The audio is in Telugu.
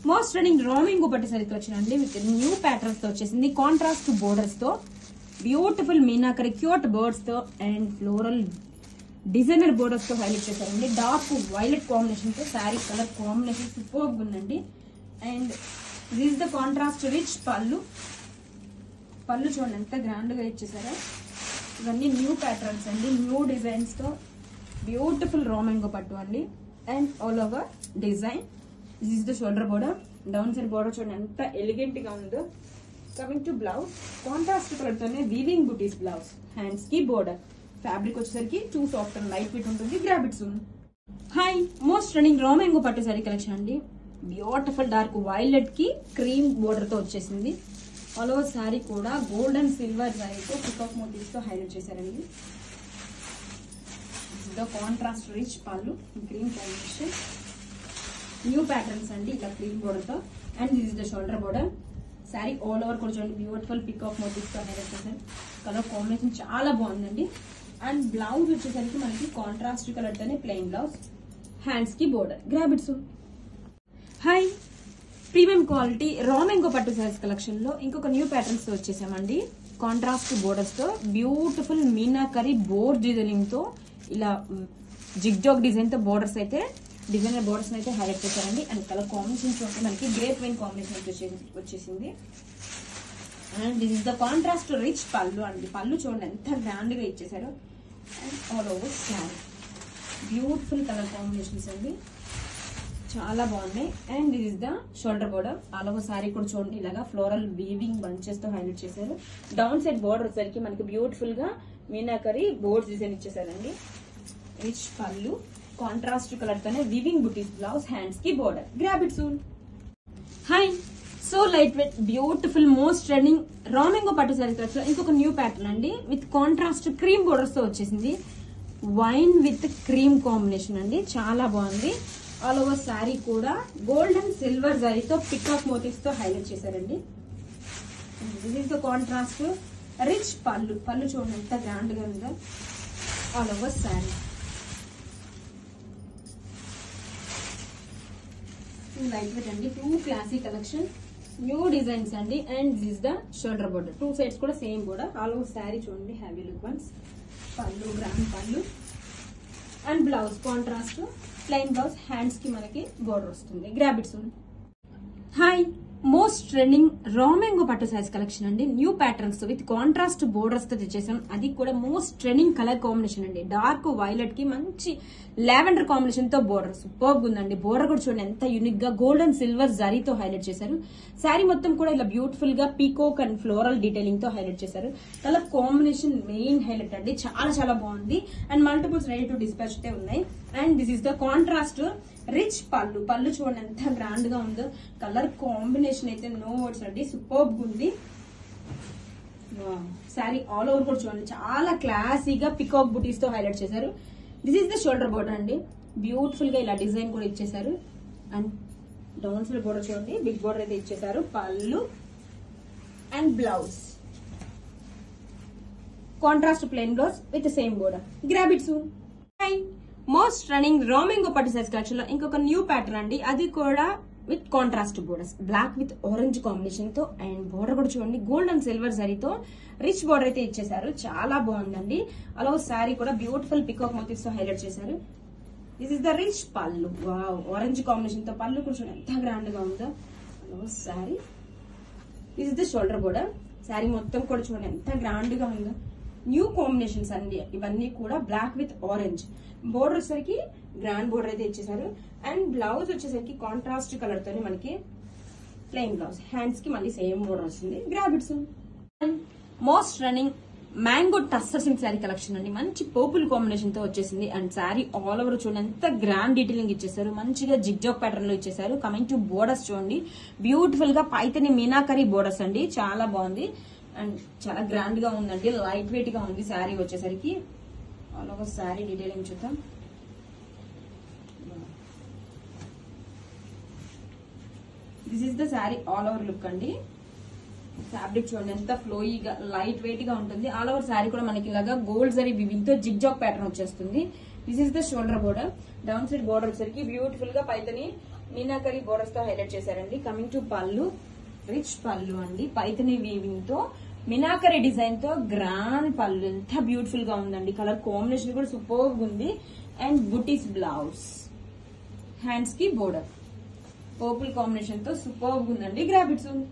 మోస్ట్ రన్నింగ్ రోమింగ్ పట్టు సారీ కలెక్షన్ అండి విత్ న్యూ ప్యాటర్న్స్ తో వచ్చేసింది. కాంట్రాస్ట్ బోర్డర్స్ తో బ్యూటిఫుల్ మీనాకరి క్యూట్ బర్డ్స్ తో అండ్ ఫ్లోరల్ డిజైనర్ బోర్డర్స్ తో హైలైట్ చేశారండి. డార్క్ వైలెట్ కాంబినేషన్ తో శారీ కలర్ కాంబినేషన్ సూపర్ గా ఉందండి. And this the contrast rich pallu. Pallu చూడండి ఎంత గ్రాండ్ గా ఇచ్చేసారో. ఇవన్నీ న్యూ ప్యాటర్న్స్ అండి, న్యూ డిజైన్స్ తో బ్యూటిఫుల్ రోమింగ్ పట్టు అండి. And all over design. This is the shoulder border. Down side border చూడండి ఎంత ఎలిగెంట్ గా ఉందో. Coming to blouse, contrast colour తోనే వీవింగ్ బుటీస్ బ్లౌజ్. హ్యాండ్స్ కి బోర్డర్. ఫ్యాబ్రిక్ వచ్చేసరికి too soft and light weight ఉంటుంది. Grab it soon. Hi, most running roaming పట్టు సారీ కలెక్షన్ అండి. బ్యూటిఫుల్ డార్క్ వైలెట్ కి క్రీమ్ బోర్డర్ తో వచ్చేసింది. ఆల్ ఓవర్ శారీ కూడా గోల్డ్ అండ్ సిల్వర్ జరీతో పికాక్ మోటివ్స్ తో హైలైట్ చేశారండి. Contrast rich pallu, green combination, new patterns అండి ఇలా క్రీమ్ బోర్డర్ తో. And this is the shoulder border. Sari all over కూడా చూడండి బ్యూటిఫుల్ పికాక్ మోటివ్స్ తో హైలైట్ చేశారు. కలర్ కాంబినేషన్ చాలా బాగుందండి. అండ్ బ్లౌజ్ వచ్చేసరికి మనకి కాంట్రాస్ట్ కలర్ తోనే ప్లెయిన్ బ్లౌజ్. హ్యాండ్స్ కి border. Grab it soon. Hi, premium quality roaming పట్టు సారీస్ కలెక్షన్ లో ఇంకొక న్యూ ప్యాటర్న్స్ తో వచ్చేసామండి. కాంట్రాస్ట్ బోర్డర్స్ తో బ్యూటిఫుల్ మీనాకరి బోర్డ్ డిజైనింగ్ తో ఇలా జిగ్జాగ్ డిజైన్ తో బోర్డర్స్ అయితే డిజైనర్ బోర్డర్స్ అయితే హైలైట్ చేశారండి. అండ్ కలర్ కాంబినేషన్ చూస్తే మనకి గ్రేప్ వైన్ కాంబినేషన్ వచ్చేసింది. And this is the contrast rich పళ్ళు అండి. పళ్ళు చూడండి ఎంత గ్రాండ్ గా ఇచ్చేసారు. And all over sari beautiful colour combinations అండి, చాలా బాగున్నాయి. And this is the shoulder border. All over sari కూడా చూడండి ఇలాగా ఫ్లోరల్ వీవింగ్ బంచెస్ తో హైలైట్ చేశారు. డౌన్ సైడ్ బోర్డర్ వచ్చేసరికి మనకి బ్యూటిఫుల్ గా మీనాకరి బోర్డ్స్ డిజైన్ ఇచ్చేసారండి. రిచ్ పళ్ళు, కాంట్రాస్ట్ కలర్ తోనే వీవింగ్ బుటీస్ బ్లౌజ్. హ్యాండ్స్ కి border. Grab it soon. Hi, so light weight beautiful most trending roaming పట్టు సారీ కలెక్షన్ లో ఇంకొక న్యూ ప్యాటర్న్ అండి విత్ కాంట్రాస్ట్ క్రీమ్ బోర్డర్స్ తో వచ్చేసింది. వైన్ విత్ క్రీమ్ కాంబినేషన్ అండి, చాలా బాగుంది. ఆల్ ఓవర్ శారీ కూడా గోల్డ్ అండ్ సిల్వర్ జరీతో పికాక్ మోటివ్స్ తో హైలైట్ చేశారండి. This is the contrast rich pallu. Pallu చూడండి ఎంత గ్రాండ్ గా ఉందో. All over sari light weight అండి, too classy collection, new designs అండి. And this is the shoulder border. Two sides కూడా same border. All over sari చూడండి heavy look once. Pallu grand pallu. And blouse contrast plain blouse. Hands కి మనకి బోర్డర్ వస్తుంది. Grab it soon. Hi, most trending roaming పట్టు సైజ్ కలెక్షన్ అండి. New patterns with contrast borders తో తెచ్చేసాం. అది కూడా మోస్ట్ ట్రెండింగ్ కలర్ కాంబినేషన్ అండి. డార్క్ వైలెట్ కి మంచి లావెండర్ కాంబినేషన్ తో బోర్డర్ సూపర్ ఉందండి. బోర్డర్ కూడా చూడండి ఎంత యూనిక్ గా గోల్డ్ అండ్ సిల్వర్ జరీతో హైలైట్ చేశారు. శారీ మొత్తం కూడా ఇలా బ్యూటిఫుల్ గా పీకోక్ అండ్ ఫ్లోరల్ డీటెయిలింగ్ తో హైలైట్ చేశారు. కలర్ కాంబినేషన్ మెయిన్ హైలైట్ అండి, చాలా చాలా బాగుంది. And multiples ready to dispatch అయితే ఉన్నాయి. And this is the contrast rich pallu. Pallu చూడండి ఎంత గ్రాండ్ గా ఉందో. కలర్ కాంబినేషన్ అయితే నో వర్డ్స్ అండి, సూపర్ ఉంది. శారీ ఆల్ ఓవర్ కూడా చూడండి చాలా క్లాసీగా పికాక్ బుటీస్ తో హైలైట్ చేశారు. This is the shoulder border అండి. బ్యూటిఫుల్ గా ఇలా డిజైన్ కూడా ఇచ్చేసారు. అండ్ డౌన్ సైడ్ బోర్డర్ చూడండి బిగ్ బోర్డర్ అయితే ఇచ్చేసారు. పళ్ళు and blouse contrast plain blouse with same border. Grab it soon. Most running roaming పట్టు సైజ్ కలెక్షన్ లో ఇంకొక న్యూ ప్యాటర్న్ అండి. అది కూడా with contrast borders, black with orange combination తో. అండ్ బోర్డర్ కూడా చూడండి గోల్డ్ అండ్ సిల్వర్ జరీతో రిచ్ బోర్డర్ అయితే ఇచ్చేసారు. చాలా బాగుందండి. అలా శారీ కూడా బ్యూటిఫుల్ పికాక్ మోటివ్స్ తో హైలైట్ చేశారు. దిస్ ఇస్ ద రిచ్ పళ్ళు. వావ్, ఆరెంజ్ కాంబినేషన్ తో పళ్ళు కూడా చూడండి ఎంత గ్రాండ్ గా ఉందో. అలా sari. This is the shoulder border. Sari మొత్తం కూడా చూడండి ఎంత గ్రాండ్ గా ఉందో. న్యూ కాంబినేషన్స్ అండి ఇవన్నీ కూడా. బ్లాక్ విత్ ఆరెంజ్ బోర్డర్ వచ్చేసరికి గ్రాండ్ బోర్డర్ అయితే ఇచ్చేసారు. అండ్ బ్లౌజ్ వచ్చేసరికి కాంట్రాస్ట్ కలర్ తోనే మనకి ప్లెయిన్ బ్లౌజ్. హ్యాండ్స్ కి మళ్ళీ సేమ్ బోర్డర్ వస్తుంది. Grab it soon. Most running mango tussar silk sari collection అండి. మంచి పర్పుల్ కాంబినేషన్ తో వచ్చేసింది. అండ్ శారీ ఆల్ ఓవర్ చూడండి ఎంత గ్రాండ్ డీటెయిలింగ్ ఇచ్చేసారు. మంచిగా జిగ్జాగ్ ప్యాటర్న్ లో ఇచ్చేసారు. కమింగ్ టు బోర్డర్స్ చూడండి బ్యూటిఫుల్ గా పైతని మీనాకరి బోర్డర్స్ అండి, చాలా బాగుంది. అండ్ చాలా గ్రాండ్ గా ఉందండి, లైట్ వెయిట్ గా ఉంది శారీ వచ్చేసరికి. ఆల్ ఓవర్ శారీ డీటెయిలింగ్ చూద్దాం. This is the sari all over look అండి. ఫ్యాబ్రిక్ చూడండి ఎంత ఫ్లోయిగా లైట్ వెయిట్ గా ఉంటుంది. ఆల్ ఓవర్ శారీ కూడా మనకి ఇలాగా గోల్డ్ జరీ వివింగ్ తో జిగ్జాగ్ ప్యాటర్న్ వచ్చేస్తుంది. This is the shoulder border. Down side border వచ్చేసరికి బ్యూటిఫుల్ గా పైతని మీనాకరీ బోర్డర్స్ తో హైలైట్ చేశారండి. కమింగ్ టు పళ్ళు, రిచ్ పళ్ళు అండి, పైథనీ వీవింగ్ తో మీనాకరీ డిజైన్ తో గ్రాండ్ పళ్ళు. ఎంత బ్యూటిఫుల్ గా ఉందండి, కలర్ కాంబినేషన్ కూడా సూపర్ ఉంది. అండ్ బుటీస్ బ్లౌజ్, హ్యాండ్స్ కి బోర్డర్, పర్పుల్ కాంబినేషన్ తో సూపర్ ఉందండి. Grab it soon.